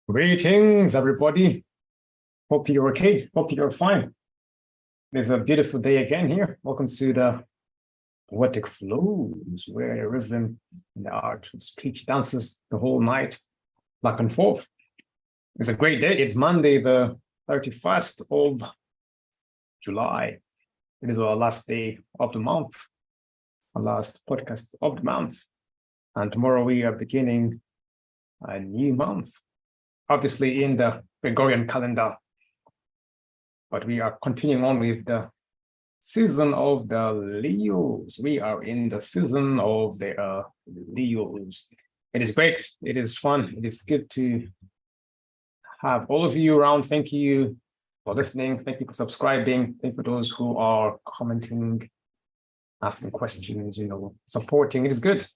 Greetings, everybody. Hope you're okay. Hope you're fine. It's a beautiful day again here. Welcome to the Poetic Flows, where the rhythm and the art of speech dances the whole night, back and forth. It's a great day. It's Monday, the 31st of July. It is our last day of the month, our last podcast of the month. And tomorrow we are beginning a new month, obviously in the Gregorian calendar. But we are continuing on with the season of the Leos. We are in the season of the Leos. It is great. It is fun. It is good to have all of you around. Thank you for listening. Thank you for subscribing. Thank you for those who are commenting, asking questions, supporting. It is good.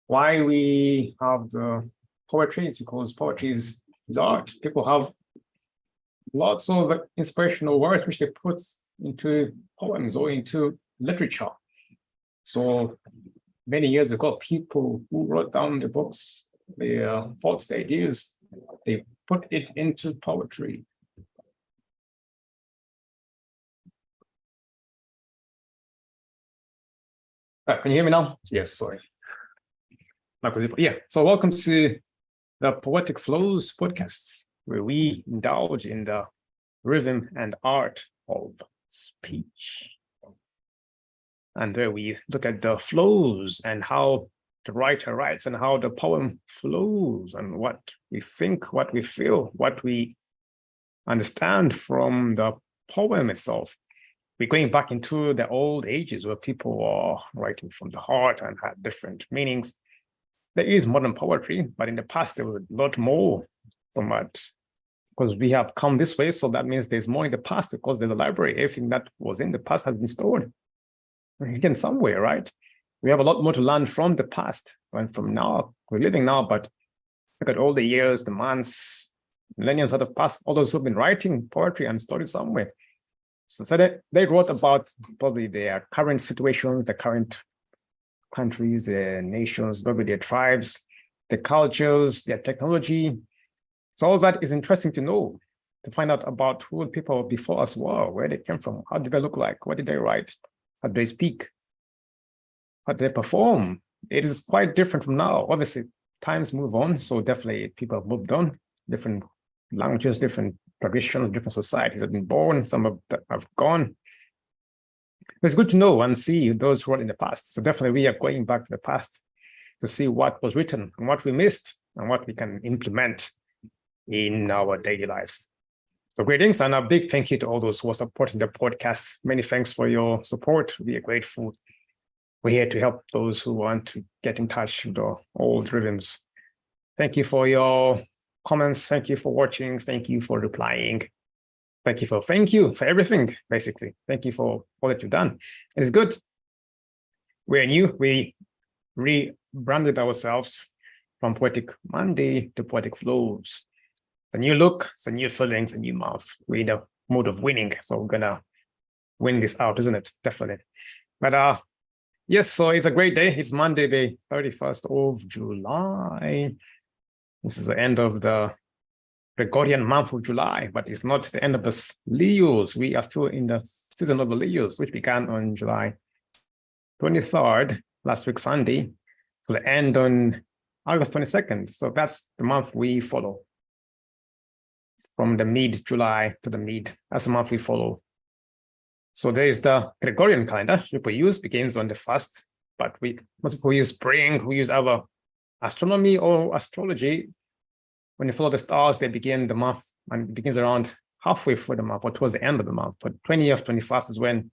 Why we have the poetry is because poetry is art. People have lots of inspirational words which they put into poems or into literature. So many years ago, people who wrote down the books, their thoughts, their ideas, they put it into poetry. Can you hear me now? Yes, sorry. Yeah, so welcome to the Poetic Flows podcasts, where we indulge in the rhythm and art of speech. And where we look at the flows and how the writer writes and how the poem flows and what we think, what we feel, what we understand from the poem itself. We're going back into the old ages where people are writing from the heart and had different meanings. There is modern poetry, but in the past there was a lot more from it, because we have come this way. So that means there's more in the past, because there's a library. Everything that was in the past has been stored again somewhere, right? We have a lot more to learn from the past and from now. We're living now, but look at all the years, the months, millenniums that have passed, all those who've been writing poetry and stored it somewhere. So they wrote about probably their current situations, the current countries, their nations, maybe their tribes, their cultures, their technology. So all that is interesting to know, to find out about who people before us were, where they came from, how did they look like, what did they write, how did they speak, how did they perform. It is quite different from now. Obviously, times move on, so definitely people have moved on. Different languages, different traditions, different societies have been born, some have gone. It's good to know and see those who were in the past. So definitely we are going back to the past to see what was written and what we missed and what we can implement in our daily lives. So greetings and a big thank you to all those who are supporting the podcast. Many thanks for your support. We are grateful. We're here to help those who want to get in touch with the old rhythms. Thank you for your comments. Thank you for watching. Thank you for replying. Thank you for everything, basically. Thank you for all that you've done. It's good. We're new. We rebranded ourselves from Poetic Monday to Poetic Flows. It's a new look, it's a new feeling, it's a new month. We're in the mood of winning, so we're gonna win this out, isn't it? Definitely. But yes, so it's a great day. It's Monday, the 31st of July. This is the end of the Gregorian month of July, but it's not the end of the Leos. We are still in the season of the Leos, which began on July 23rd, last week Sunday, to the end on August 22nd. So that's the month we follow. From the mid-July to the mid, that's the month we follow. So there is the Gregorian calendar people use, begins on the 1st, but most people use spring, who use either astronomy or astrology. When you follow the stars, they begin the month, and it begins around halfway through the month or towards the end of the month. But 20th, 21st is when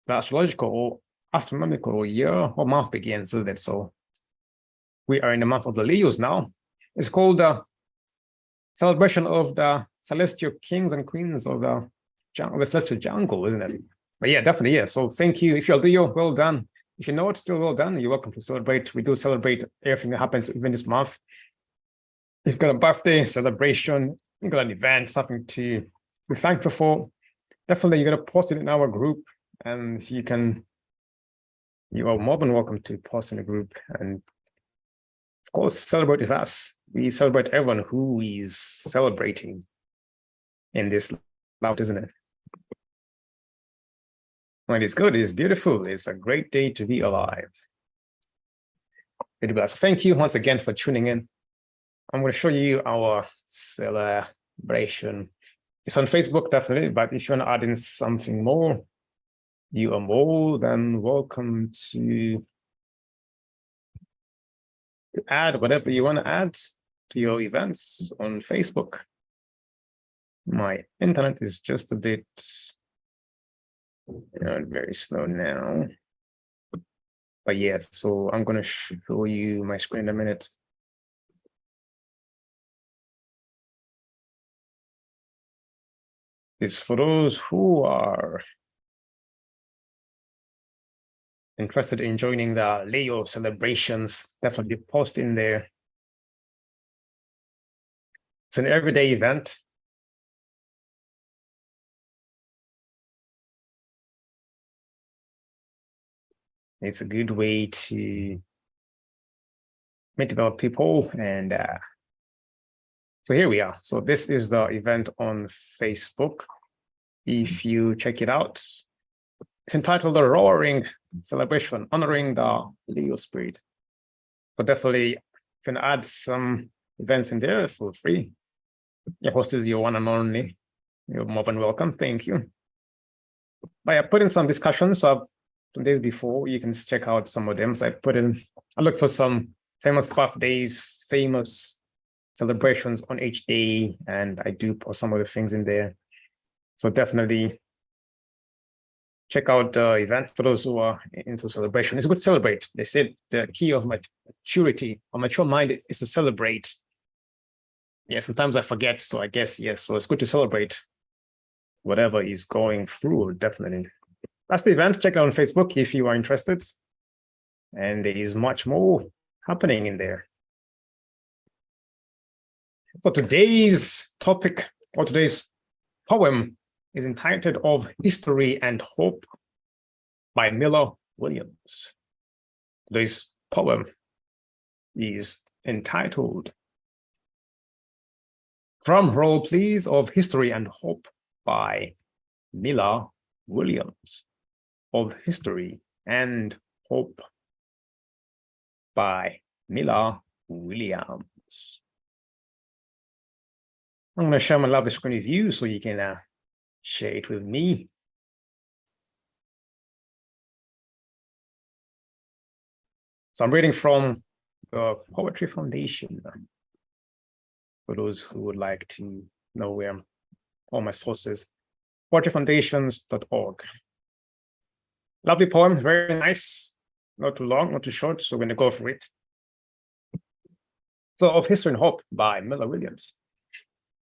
the astrological or astronomical year or month begins, isn't it? So we are in the month of the Leos now. It's called the celebration of the celestial kings and queens of the celestial jungle, isn't it? But yeah, definitely, yeah. So thank you. If you're Leo, well done. If you're not, still well done. You're welcome to celebrate. We do celebrate everything that happens even this month. If you've got a birthday, celebration, you've got an event, something to be thankful for, definitely you're going to post it in our group, and you are more than welcome to post in the group and, of course, celebrate with us. we celebrate everyone who is celebrating in this life, isn't it? When it's good, it's beautiful. It's a great day to be alive. So thank you once again for tuning in. I'm going to show you our celebration. It's on Facebook, definitely, but if you want to add in something more, you are more than welcome to add whatever you want to add to your events on Facebook. My internet is just a bit very slow now. But yes, so I'm going to show you my screen in a minute. It's for those who are interested in joining the Leo celebrations, definitely post in there. It's an everyday event. It's a good way to meet about people. And so here we are. So this is the event on Facebook. If you check it out, it's entitled The Roaring Celebration, honoring the Leo spirit. But definitely, you can add some events in there for free. Your host is your one and only. You're more than welcome. Thank you. But I put in some discussions. So some days before, you can check out some of them. So I look for some famous birthdays, famous celebrations on each day, and I do post some of the things in there. So definitely check out the event for those who are into celebration. It's good to celebrate. They said the key of maturity or mature mind is to celebrate. Yeah, sometimes I forget, so I guess, yes. So it's good to celebrate whatever is going through, definitely. That's the event. Check it out on Facebook if you are interested. And there is much more happening in there. So today's topic, or today's poem, is entitled Of History and Hope by Miller Williams. Today's poem is entitled, drum roll please, Of History and Hope by Miller Williams. Of History and Hope by Miller Williams. I'm going to share my lovely screen with you so you can share it with me. So I'm reading from the Poetry Foundation. For those who would like to know where all my sources, poetryfoundations.org. Lovely poem, very nice, not too long, not too short, so we're going to go for it. So, Of History and Hope by Miller Williams.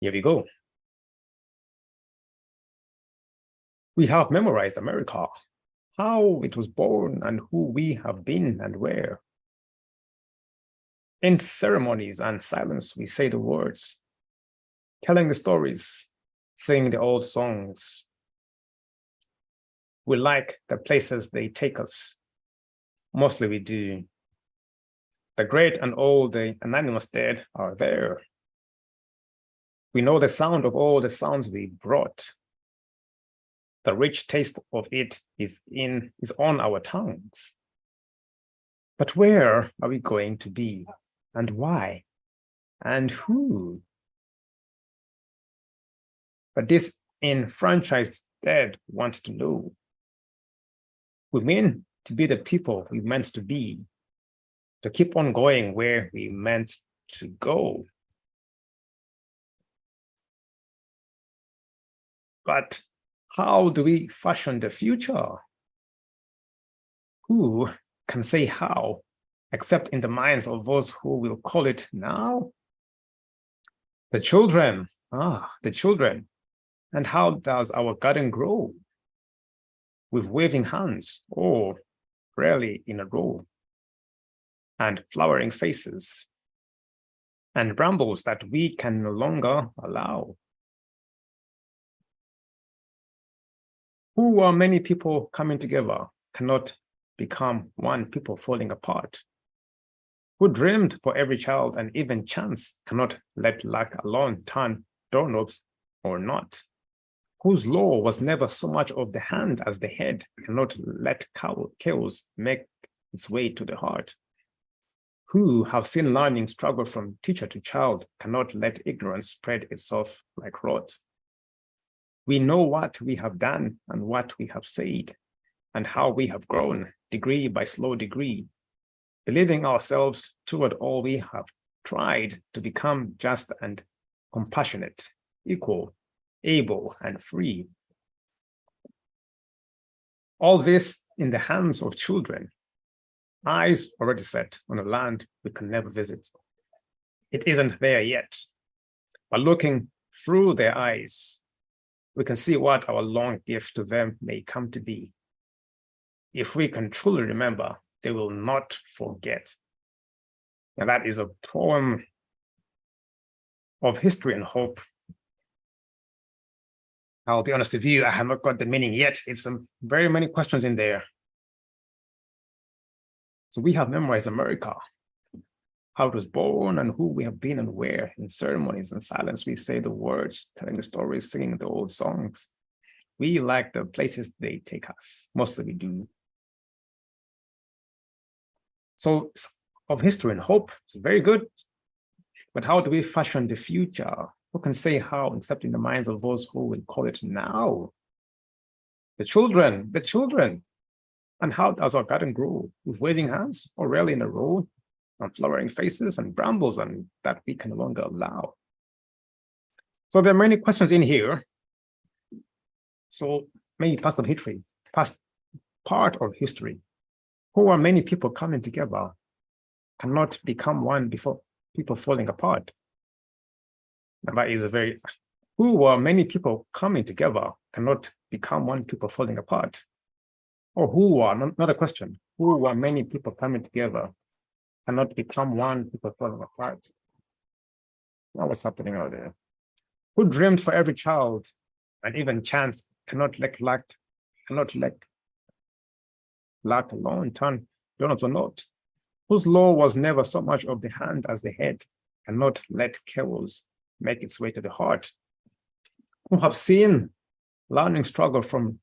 Here we go. We have memorized America, how it was born and who we have been and where. In ceremonies and silence, we say the words, telling the stories, sing the old songs. We like the places they take us. Mostly we do. The great and old, the anonymous dead are there. We know the sound of all the sounds we brought. The rich taste of it is on our tongues. But where are we going to be? And why? And who? But this enfranchised dead wants to know. We mean to be the people we meant to be, to keep on going where we meant to go. But how do we fashion the future? Who can say how, except in the minds of those who will call it now? The children, the children. And how does our garden grow? With waving hands, or rarely in a row, and flowering faces, and brambles that we can no longer allow. Who are many people coming together cannot become one, people falling apart. Who dreamed for every child and even chance cannot let luck alone turn doorknobs or not? Whose law was never so much of the hand as the head cannot let chaos make its way to the heart? Who have seen learning struggle from teacher to child cannot let ignorance spread itself like rot? We know what we have done and what we have said, and how we have grown, degree by slow degree, believing ourselves toward all we have tried to become just and compassionate, equal, able, and free. All this in the hands of children, eyes already set on a land we can never visit. It isn't there yet, but looking through their eyes, we can see what our long gift to them may come to be. If we can truly remember, they will not forget. And that is a poem of history and hope. I'll be honest with you, I have not got the meaning yet. It's very many questions in there. So we have memorized America, how it was born and who we have been and where. In ceremonies and silence, we say the words, telling the stories, singing the old songs. We like the places they take us. Mostly we do. So of history and hope, it's very good. But how do we fashion the future? Who can say how, except in the minds of those who will call it now? The children. And how does our garden grow? With waving hands or rarely in a row, and flowering faces and brambles, and that we can no longer allow. So there are many questions in here. So maybe past of history, past part of history. Who are many people coming together cannot become one before people falling apart. And that is a very, who are many people coming together cannot become one people falling apart. Or who are, not a question, who are many people coming together cannot become one people falling apart. Now what's happening out there? Who dreamed for every child and even chance cannot let luck alone turn doorknobs or not? Whose law was never so much of the hand as the head cannot let chaos make its way to the heart? Who have seen learning struggle from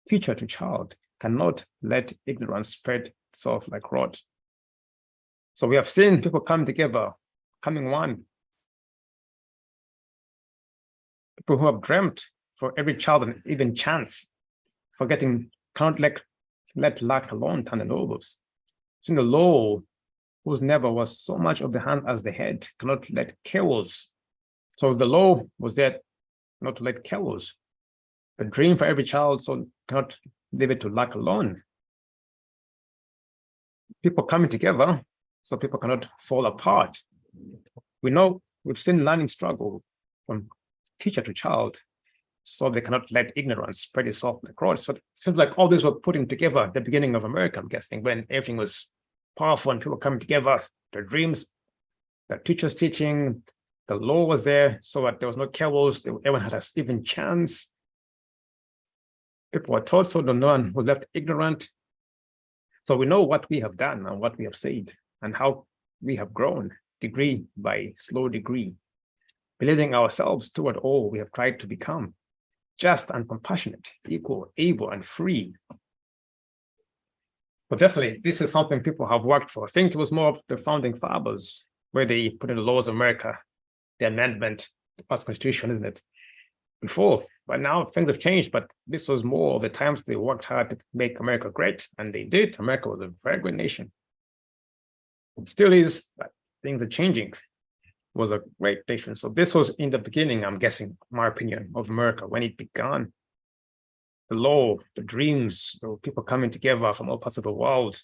teacher to child cannot let ignorance spread itself like rot. So we have seen people come together, coming one. People who have dreamt for every child and even chance, forgetting cannot let luck alone turn the nobles. Seen the law, whose never was so much of the hand as the head, cannot let chaos. So the law was there not to let chaos. The dream for every child, so cannot leave it to luck alone. People coming together, so people cannot fall apart. We know we've seen learning struggle from teacher to child, so they cannot let ignorance spread itself across. So it seems like all this were putting together at the beginning of America, I'm guessing, when everything was powerful and people coming together, their dreams, the teachers teaching, the law was there, so that there was no chaos, everyone had an even chance. People were taught, so no one was left ignorant. So we know what we have done and what we have said and how we have grown degree by slow degree, believing ourselves toward all we have tried to become, just and compassionate, equal, able, and free. But definitely, this is something people have worked for. I think it was more of the founding fathers where they put in the laws of America, the amendment, the past constitution, isn't it? Before, but now things have changed, but this was more of the times they worked hard to make America great, and they did. America was a very great nation. It still is, but things are changing. It was a great nation. So this was in the beginning, I'm guessing, my opinion, of America, when it began. The law, the dreams, the people coming together from all parts of the world,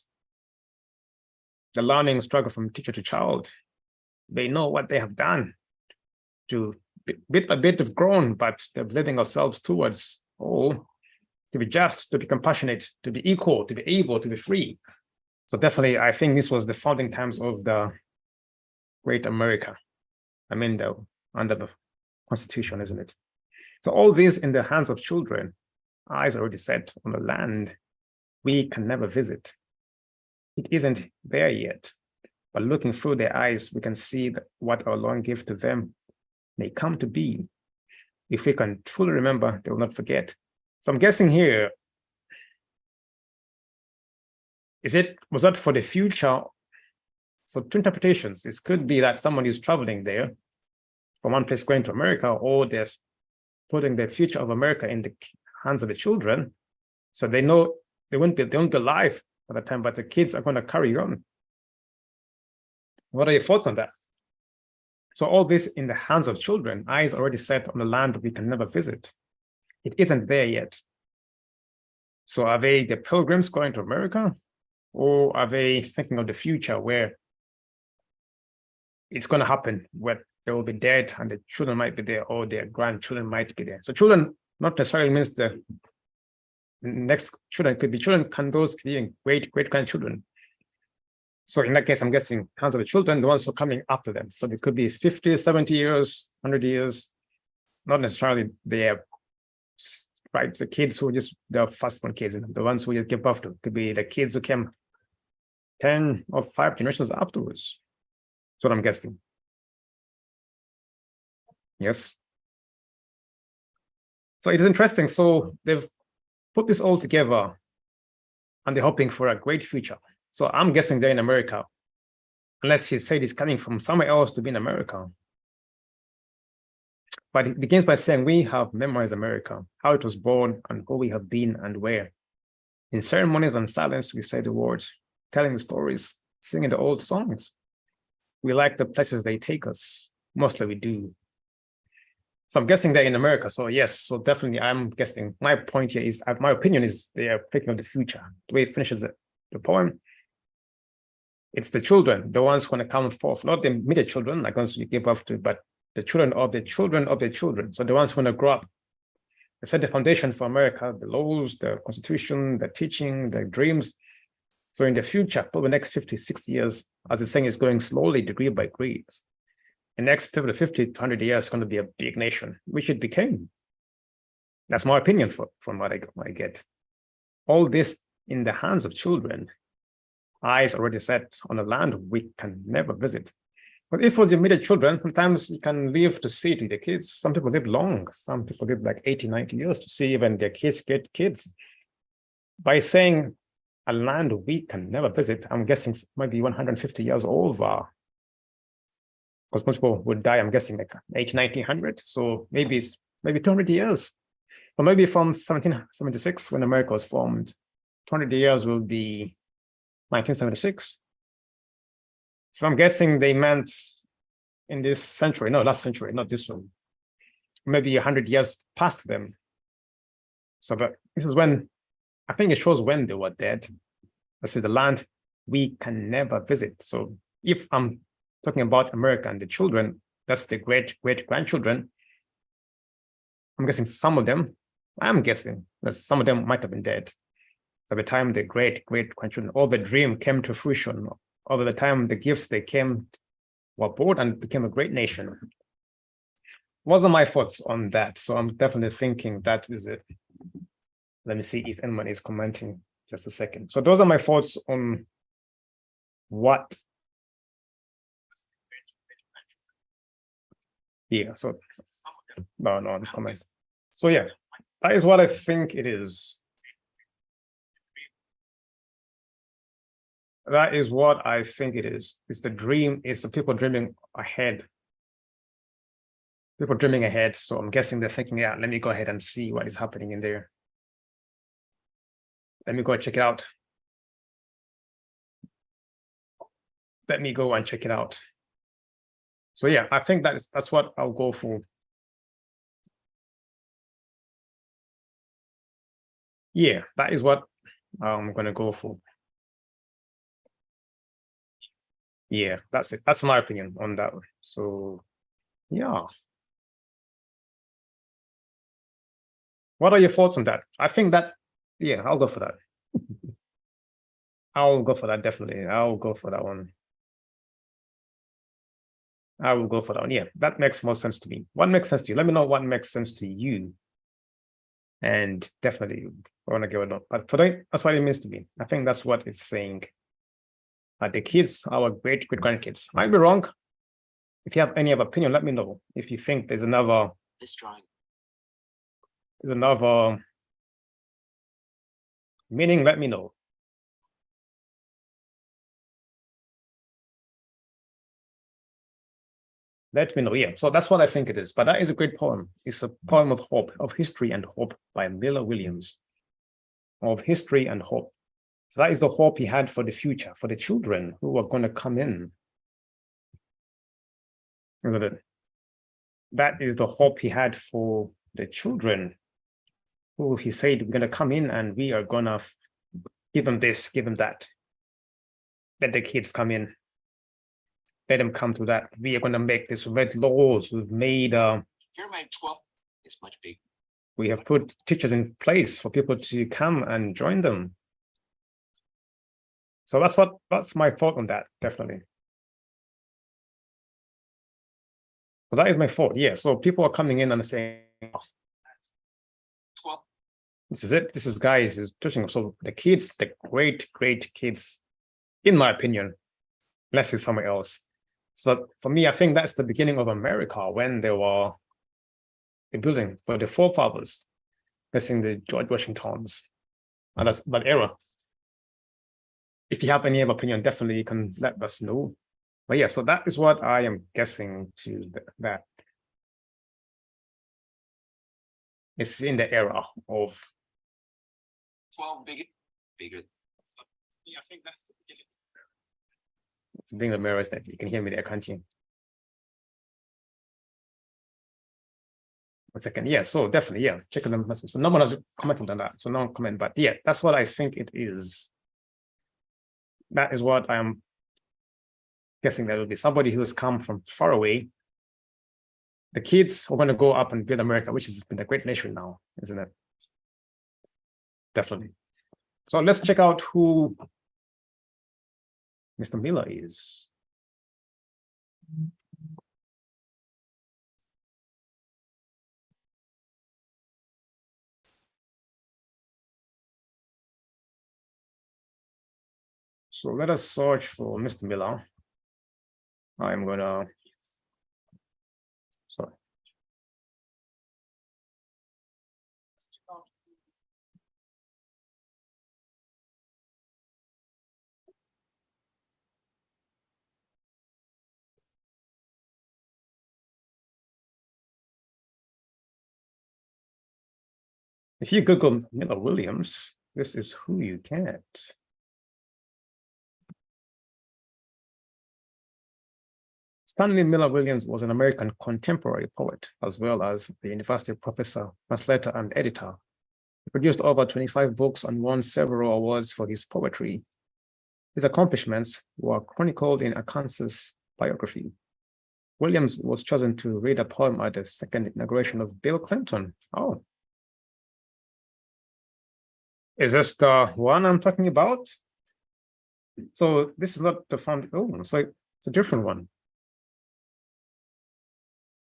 the learning struggle from teacher to child. They know what they have done to bit by bit have grown, but they're living ourselves towards all, to be just, to be compassionate, to be equal, to be able, to be free. So definitely, I think this was the founding times of the great America. I mean, under the Constitution, isn't it? So all this in the hands of children, eyes already set on the land we can never visit. It isn't there yet, but looking through their eyes, we can see that what our Lord gave to them may come to be. If we can truly remember, they will not forget. So I'm guessing here, was that for the future? So two interpretations. It could be that someone is traveling there from one place going to America, or they're putting the future of America in the hands of the children. So they know they won't be alive at the time, but the kids are going to carry on. What are your thoughts on that? So all this in the hands of children, eyes already set on the land we can never visit. It isn't there yet. So are they the pilgrims going to America? Or are they thinking of the future where it's going to happen, where they will be dead and the children might be there, or their grandchildren might be there? So children not necessarily means the next children, could be children, those could be great-grandchildren. So in that case, I'm guessing hands of the children, the ones who are coming after them. So it could be 50, 70 years, 100 years, not necessarily their right, the kids who just the firstborn kids, the ones who you give birth to. Could be the kids who came 10 or 5 generations afterwards. That's what I'm guessing. Yes. So it is interesting. So they've put this all together and they're hoping for a great future. So I'm guessing they're in America, unless he said he's coming from somewhere else to be in America. But it begins by saying we have memorized America, how it was born and who we have been and where. In ceremonies and silence, we say the words, telling the stories, singing the old songs. We like the places they take us. Mostly we do. So I'm guessing they're in America. So yes, so definitely I'm guessing. My point here is, my opinion is they are thinking of the future. The way it finishes the poem, it's the children, the ones who want to come forth, not the immediate children, like ones you give birth to, but the children of the children of their children. So the ones who want to grow up. They set the foundation for America, the laws, the constitution, the teaching, the dreams. So in the future, for the next 50, 60 years, as the saying is going slowly, degree by degree, the next 50 to 100 years is going to be a big nation, which it became. That's my opinion from what I get. All this in the hands of children, eyes already set on a land we can never visit. But if it was immediate children, sometimes you can live to see it with their kids. Some people live long. Some people live like 80, 90 years to see even their kids get kids. By saying a land we can never visit, I'm guessing maybe 150 years over. Because most people would die, I'm guessing like 80, 90, 100. So maybe it's 200 years. Or maybe from 1776, when America was formed, 200 years will be 1976. So I'm guessing they meant in this century, no, last century, not this one, maybe 100 years past them. So but this is when, I think it shows when they were dead. This is the land we can never visit. So if I'm talking about America and the children, that's the great-grandchildren, I'm guessing some of them, I'm guessing that some of them might have been dead by the time the great-grandchildren, all the dream came to fruition, over the time the gifts they came were born and became a great nation. Wasn't my thoughts on that. So I'm definitely thinking that is it. Let me see if anyone is commenting. Just a second. So those are my thoughts on what. Yeah, so no, this comments. So yeah, that is what I think it is. That is what I think it is. It's the dream, it's the people dreaming ahead. People dreaming ahead. So I'm guessing they're thinking, yeah, let me go ahead and see what is happening in there. Let me go check it out. Let me go and check it out. So yeah, I think that's what I'll go for. Yeah, that is what I'm gonna go for. Yeah, that's it. That's my opinion on that one. So yeah. What are your thoughts on that? I think that, yeah, I'll go for that. I'll go for that, definitely. I'll go for that one. I will go for that one. Yeah, that makes more sense to me. What makes sense to you? Let me know what makes sense to you. And definitely I want to give it up. But for that, that's what it means to me. I think that's what it's saying. the kids, our great-great-grandkids. I might be wrong. If you have any other opinion, let me know. If you think there's another meaning, let me know. Let me know. Yeah, so that's what I think it is. But that is a great poem. It's a poem of hope, of history and hope by Miller Williams. Of history and hope. So that is the hope he had for the future, for the children who are going to come in. Isn't it? That is the hope he had for the children who he said we're going to come in and we are going to give them this, give them that. Let the kids come in. Let them come to that. We are going to make this red laws. We've made here my 12 is much bigger. We have put teachers in place for people to come and join them. So that's my thought on that, definitely. So that is my thought. Yeah. So people are coming in and saying, oh, this is it. This is guys is touching. So the kids, the great kids, in my opinion, unless it's somewhere else. So for me, I think that's the beginning of America when they were building for the forefathers, guessing the George Washingtons, and that's that era. If you have any other opinion, definitely you can let us know. But yeah, so that is what I am guessing to that. It's in the era of 12 bigger. So, yeah, I think that's the beginning. It's being the mirrors that you can hear me there, can't you? 1 second. Yeah, so definitely, yeah, check the message. So no one has commented on that. So no comment, but yeah, that's what I think it is. That is what I'm guessing that will be somebody who has come from far away. The kids are going to go up and build America, which has been a great nation now, isn't it? Definitely. So let's check out who Mr. Miller is. So let us search for Mr. Miller. I'm gonna, sorry. If you Google Miller Williams, this is who you get. Stanley Miller Williams was an American contemporary poet, as well as a university professor, translator, and editor. He produced over 25 books and won several awards for his poetry. His accomplishments were chronicled in a Kansas biography. Williams was chosen to read a poem at the second inauguration of Bill Clinton. Oh. Is this the one I'm talking about? So this is not the found. Oh, so it's a different one.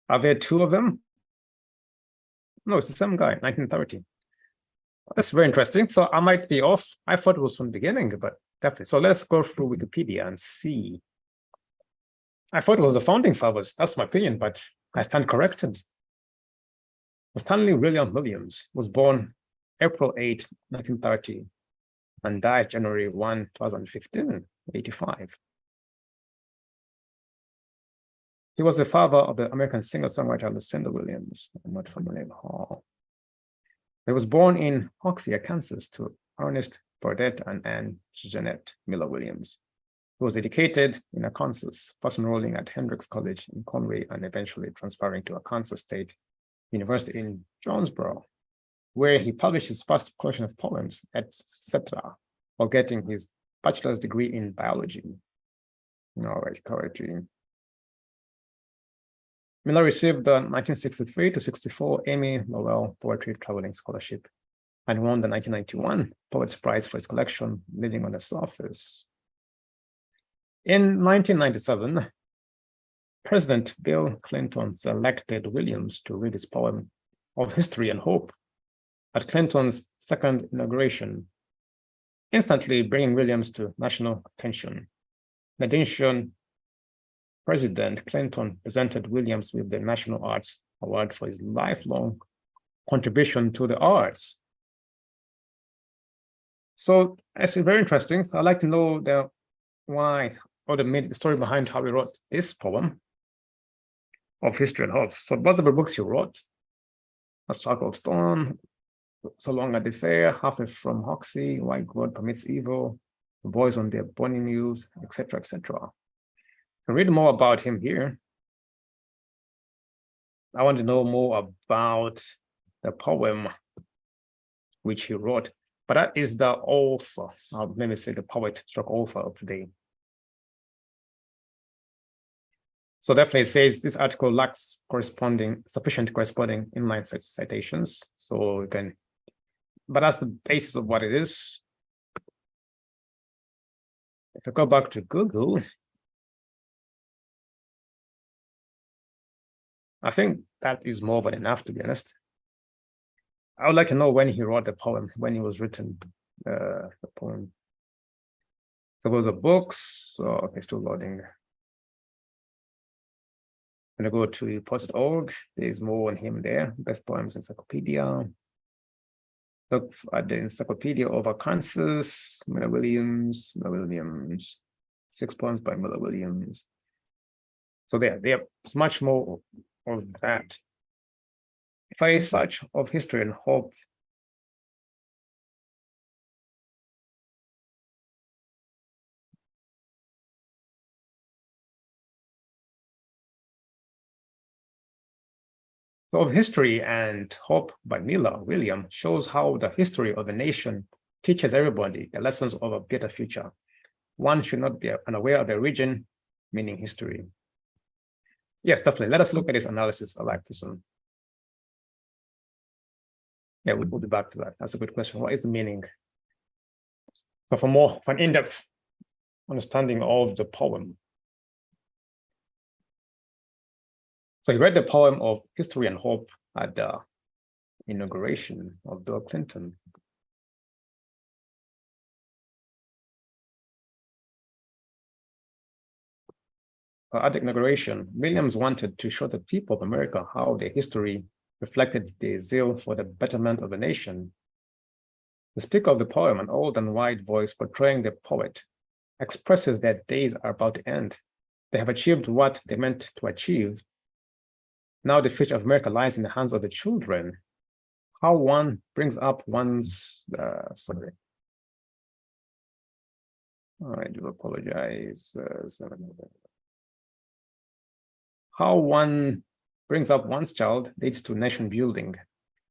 Are there two of them? No, it's the same guy, 1930. That's very interesting. So I might be off. I thought it was from the beginning, but definitely. So let's go through Wikipedia and see. I thought it was the founding fathers. That's my opinion, but I stand corrected. Stanley William Williams was born April 8, 1930, and died January 1, 2015, 85. He was the father of the American singer-songwriter Lucinda Williams. I'm not familiar with her. He was born in Hoxie, Kansas, to Ernest Burdett and Anne Jeanette Miller Williams. He was educated in Arkansas, first enrolling at Hendrix College in Conway and eventually transferring to Arkansas State University in Jonesboro, where he published his first collection of poems, etc., while getting his bachelor's degree in biology. All right, correctly. Miller received the 1963 to 64 Amy Lowell Poetry Traveling Scholarship and won the 1991 Poets Prize for his collection, Living on the Surface. In 1997, President Bill Clinton selected Williams to read his poem of history and hope at Clinton's second inauguration, instantly bringing Williams to national attention. In addition, President Clinton presented Williams with the National Arts Award for his lifelong contribution to the arts. So it's very interesting. I'd like to know the why or the story behind how he wrote this poem of history and hope. So both of the books you wrote, A Struggle of Stone, So Long at the Fair, Halfway from Hoxie, Why God Permits Evil, The Boys on Their Bonny Mules, etc., etc. You can read more about him here. I want to know more about the poem which he wrote, but that is the author. Let me say the poet stroke author of today. So definitely says this article lacks sufficient corresponding inline citations. So you can, but that's the basis of what it is. If I go back to Google, I think that is more than enough, to be honest. I would like to know when he wrote the poem, when it was written, the poem. So those are books. So, okay, still loading. I'm going to go to Poetic.org. There's more on him there. Best Poems Encyclopedia. Look at the Encyclopedia of Arkansas, Miller Williams. 6 poems by Miller Williams. So there's much more of that. If I search of history and hope, so of history and hope by Miller Williams shows how the history of a nation teaches everybody the lessons of a better future. One should not be unaware of the origin, meaning history. Yes, definitely. Let us look at this analysis. I like this one. Yeah, we'll be back to that. That's a good question. What is the meaning? So for an in-depth understanding of the poem. So he read the poem of History and Hope at the inauguration of Bill Clinton. At the inauguration, Williams wanted to show the people of America how their history reflected their zeal for the betterment of the nation. The speaker of the poem, an old and wide voice portraying the poet, expresses that days are about to end. They have achieved what they meant to achieve. Now the future of America lies in the hands of the children. How one brings up one's, sorry. I do apologize. How one brings up one's child leads to nation building.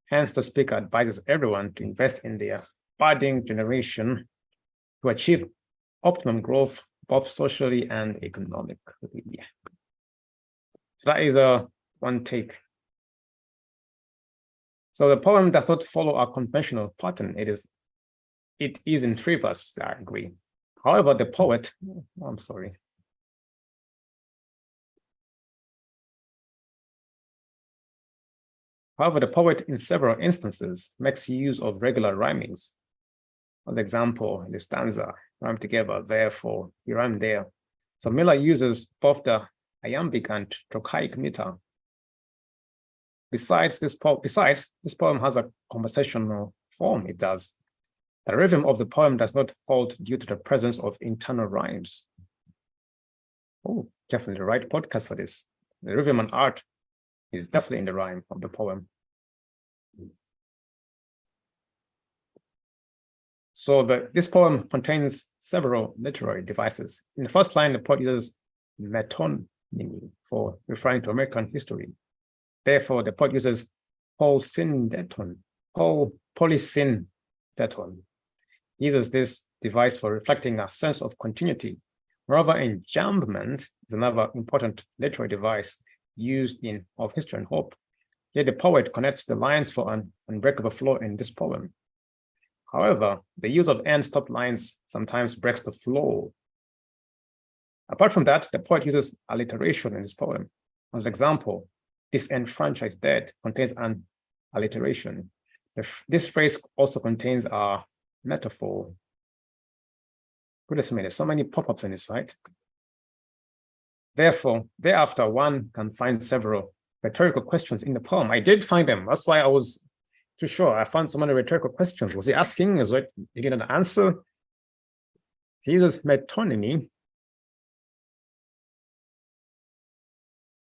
Hence, the speaker advises everyone to invest in their budding generation to achieve optimum growth, both socially and economically. So that is one take. So the poem does not follow a conventional pattern. It is in 3 verses, I agree. However, the poet, I'm sorry. However, the poet in several instances makes use of regular rhymings. For example, in the stanza, rhyme together, therefore, he rhymed there. So Miller uses both the iambic and trochaic meter. Besides, this poem has a conversational form. It does. The rhythm of the poem does not hold due to the presence of internal rhymes. Oh, definitely the right podcast for this. The rhythm and art is definitely in the rhyme of the poem. So this poem contains several literary devices. In the first line, the poet uses metonymy for referring to American history. Therefore, the poet uses polysyndeton. He uses this device for reflecting a sense of continuity. Moreover, enjambment is another important literary device used in Of History and Hope. Yet the poet connects the lines for an unbreakable flow in this poem. However, the use of end-stop lines sometimes breaks the flow. Apart from that, the poet uses alliteration in this poem. As an example, disenfranchised dead contains an alliteration. This phrase also contains a metaphor. Goodness me, there's so many pop-ups in this, right? Therefore, thereafter, one can find several rhetorical questions in the poem. I did find them. That's why I was too sure. I found some of the rhetorical questions. Was he asking? Is what he didn't answer? He uses metonymy,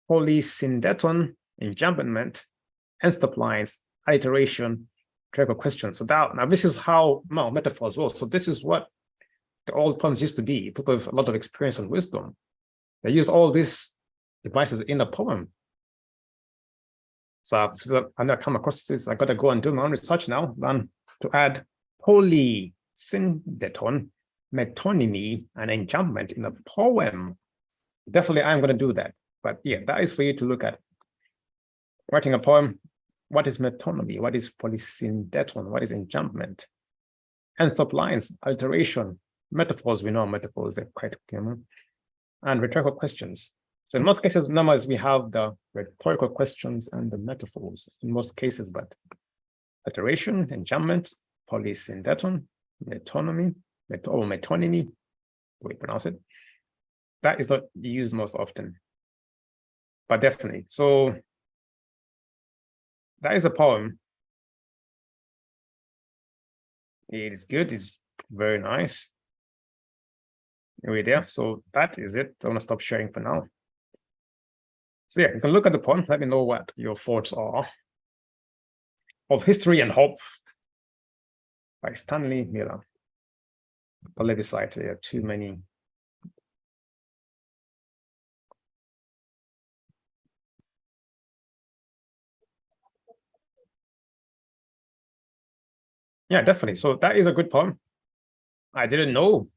polysyndeton, enjambment, and stop lines, alliteration, rhetorical questions. So that, now this is how metaphors work. So this is what the old poems used to be. People with a lot of experience and wisdom, they use all these devices in the poem. So I'm gonna come across this. I gotta go and do my own research now. Then to add polysyndeton, metonymy, and enjambment in a poem. Definitely, I'm gonna do that. But yeah, that is for you to look at. Writing a poem. What is metonymy? What is polysyndeton? What is enjambment? And stop lines, alliteration, metaphors. We know metaphors, they're quite common. And rhetorical questions. So in most cases, numbers, we have the rhetorical questions and the metaphors in most cases, but alliteration, enjambment, polysyndeton, metonymy, metonymy, we pronounce it. That is not used most often, but definitely. So that is a poem. It is good, it's very nice. We're there. So that is it. I'm gonna stop sharing for now. So yeah, you can look at the poem. Let me know what your thoughts are. Of History and Hope by Stanley Miller. Plebiscite, there are too many. Yeah, definitely. So that is a good poem. I didn't know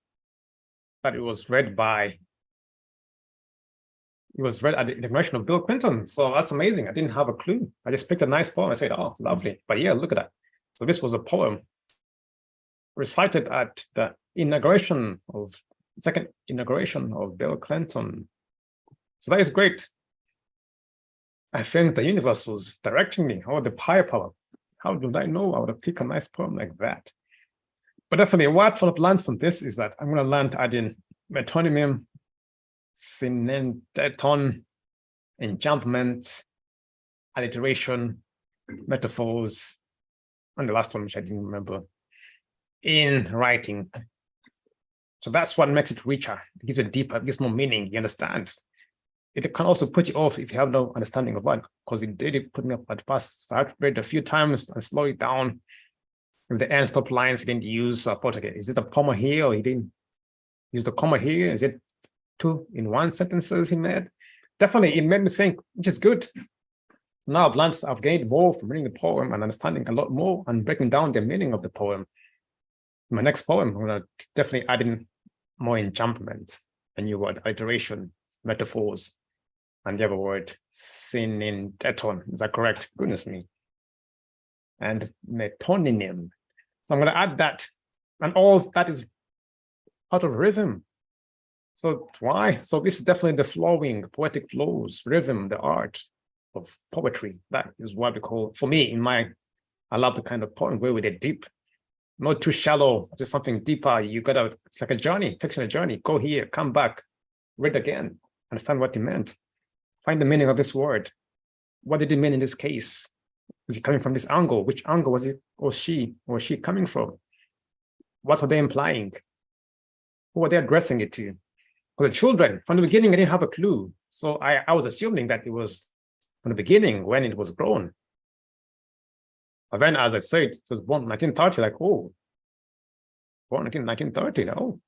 that it was read at the inauguration of Bill Clinton. So that's amazing. I didn't have a clue. I just picked a nice poem. I said, oh, lovely. But yeah, look at that. So this was a poem recited at the second inauguration of Bill Clinton. So that is great. I think the universe was directing me. Oh, the higher power. How did I know I would have picked a nice poem like that? But definitely, what I've learned from this is that I'm going to learn to add in metonymy, syndeton, enjambment, alliteration, metaphors, and the last one, which I didn't remember, in writing. So that's what makes it richer. It gives it deeper, it gives more meaning, you understand? It can also put you off if you have no understanding of what, because it did put me off at first. So I've read a few times and slow it down. If the end stop lines, he didn't use Poetic. Is it a comma here, or he didn't use the comma here? Is it 2 in 1 sentences he made? Definitely, it made me think, which is good. Now I've gained more from reading the poem and understanding a lot more and breaking down the meaning of the poem. In my next poem, I'm going to definitely add in more enjambment, a new word, alliteration, metaphors, and the other word, syndeton. Is that correct? Goodness me. And metonymy. So I'm going to add that, and all that is part of rhythm. So why? So this is definitely the flowing, poetic flows, rhythm, the art of poetry. That is what we call, for me, I love the kind of poem where we get deep, not too shallow, just something deeper. It's like a journey, takes you on a journey. Go here, come back, read again, understand what he meant. Find the meaning of this word. What did it mean in this case? Was it coming from this angle? Which angle was it or she coming from? What were they implying? Who were they addressing it to? For the children, from the beginning, I didn't have a clue. So I was assuming that it was from the beginning when it was grown. But then, as I said, it was born in 1930, like, oh, born in 1930, no.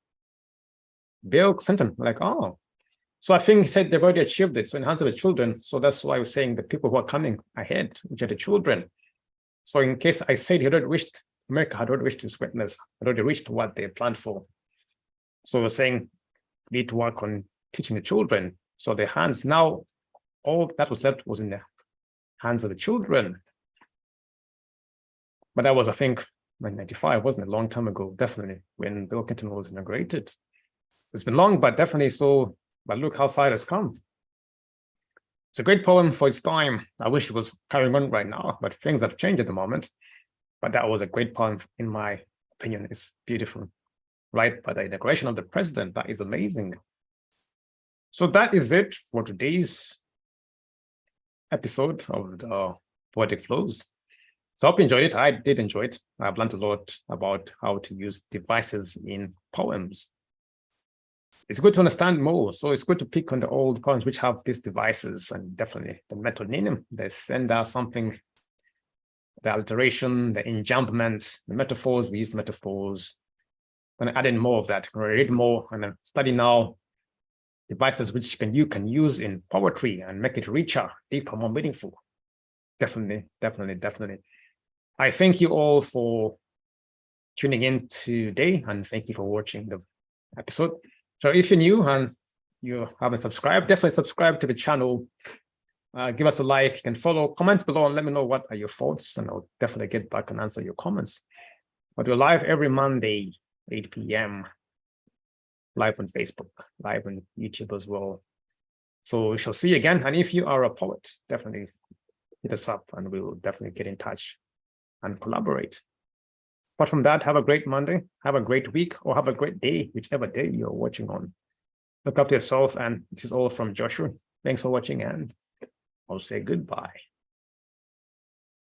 Bill Clinton, like, oh. So I think he said they've already achieved it. So in the hands of the children. So that's why I was saying the people who are coming ahead, which are the children. So in case I said America had already reached its greatness, had already reached what they planned for. So we're saying we need to work on teaching the children. So their hands now, all that was left was in the hands of the children. But that was, I think, 1995, wasn't it? A long time ago, definitely, when Bill Clinton was inaugurated. It's been long, but definitely so. But look how far it has come. It's a great poem for its time. I wish it was carrying on right now, but things have changed at the moment. But that was a great poem, in my opinion. It's beautiful. Right by the inauguration of the president, that is amazing. So that is it for today's episode of the Poetic Flows. So I hope you enjoyed it. I did enjoy it. I've learned a lot about how to use devices in poems. It's good to understand more. So it's good to pick on the old poems which have these devices, and definitely the metonym, the sender, something, the alteration, the enjambment, the metaphors. We use metaphors. I'm going to add in more of that. I'm going to read more and then study now devices which you can use in poetry and make it richer, deeper, more meaningful. Definitely. I thank you all for tuning in today, and thank you for watching the episode. So if you're new and you haven't subscribed, definitely subscribe to the channel. Give us a like. You can follow, comment below, and let me know what are your thoughts, and I'll definitely get back and answer your comments. But we're live every Monday, 8 p.m. live on Facebook, live on YouTube as well. So we shall see you again. And if you are a poet, definitely hit us up and we will definitely get in touch and collaborate. Apart from that, have a great Monday, have a great week, or have a great day, whichever day you're watching on. Look after yourself, and this is all from Joshua. Thanks for watching, and I'll say goodbye.